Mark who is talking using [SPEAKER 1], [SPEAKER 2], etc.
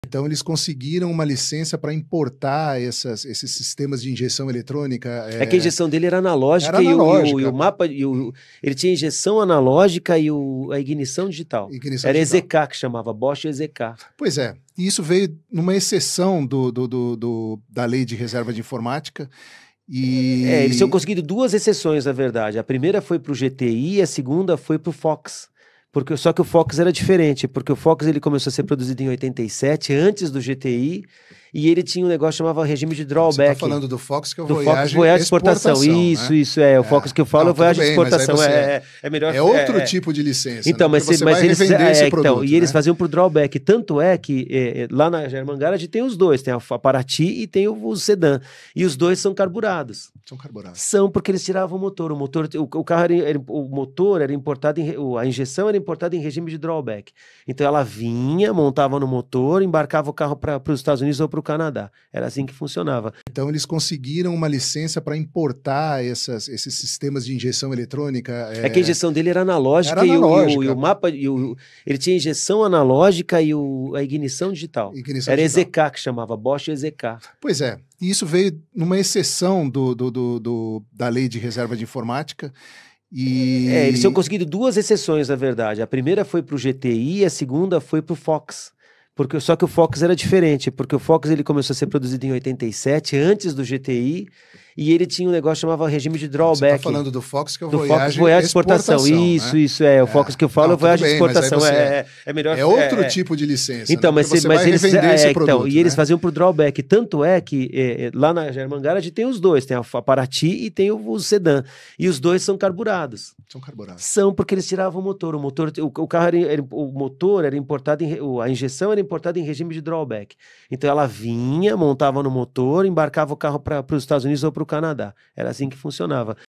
[SPEAKER 1] Então eles conseguiram uma licença para importar esses sistemas de injeção eletrônica.
[SPEAKER 2] É que a injeção dele era analógica,
[SPEAKER 1] Era analógica.
[SPEAKER 2] E o mapa... ele tinha injeção analógica e a ignição digital. Era EZK que chamava, Bosch EZK.
[SPEAKER 1] Pois é, e isso veio numa exceção da lei de reserva de informática.
[SPEAKER 2] Eles tinham conseguido duas exceções, na verdade. A primeira foi para o GTI e a segunda foi para o Fox. Só que o Fox era diferente, porque o Fox ele começou a ser produzido em 87, antes do GTI, e ele tinha um negócio que chamava regime de drawback. Você
[SPEAKER 1] está falando do Fox, que é o
[SPEAKER 2] Voyage exportação. Isso,
[SPEAKER 1] né?
[SPEAKER 2] Isso, o Fox que eu falo é o Voyage exportação. É melhor.
[SPEAKER 1] É outro tipo de licença.
[SPEAKER 2] Então,
[SPEAKER 1] né?
[SPEAKER 2] mas eles
[SPEAKER 1] esse produto,
[SPEAKER 2] e eles faziam por drawback. Tanto é que lá na German Garage tem os dois, tem a Paraty e tem o sedã. E os dois são carburados.
[SPEAKER 1] São carburados.
[SPEAKER 2] São porque eles tiravam o motor. O carro o motor era importado a injeção era importada em regime de drawback. Então ela vinha, montava no motor, embarcava o carro para os Estados Unidos ou para o Canadá. Era assim que funcionava.
[SPEAKER 1] Então eles conseguiram uma licença para importar esses sistemas de injeção eletrônica.
[SPEAKER 2] É que a injeção dele era analógica, e o mapa... ele tinha injeção analógica e a ignição digital. Era EZK que chamava, Bosch EZK.
[SPEAKER 1] Pois é, e isso veio numa exceção da lei de reserva de informática.
[SPEAKER 2] Eles tinham conseguido duas exceções, na verdade. A primeira foi para o GTI e a segunda foi para o Fox. Só que o Fox era diferente, porque o Fox ele começou a ser produzido em 87, antes do GTI, e ele tinha um negócio que chamava regime de drawback. Você
[SPEAKER 1] está falando do Fox, que é o
[SPEAKER 2] Voyage exportação. Isso, o Fox que eu falo é o Voyage exportação. Melhor.
[SPEAKER 1] É outro tipo de licença.
[SPEAKER 2] Então,
[SPEAKER 1] né?
[SPEAKER 2] Eles faziam por drawback. Tanto é que lá na German Garage tem os dois, tem a Paraty e tem o sedã. E os dois são carburados.
[SPEAKER 1] São carburados.
[SPEAKER 2] São porque eles tiravam o motor. O carro o motor era importado a injeção era importada em regime de drawback. Então ela vinha, montava no motor, embarcava o carro para os Estados Unidos ou para o Canadá. Era assim que funcionava.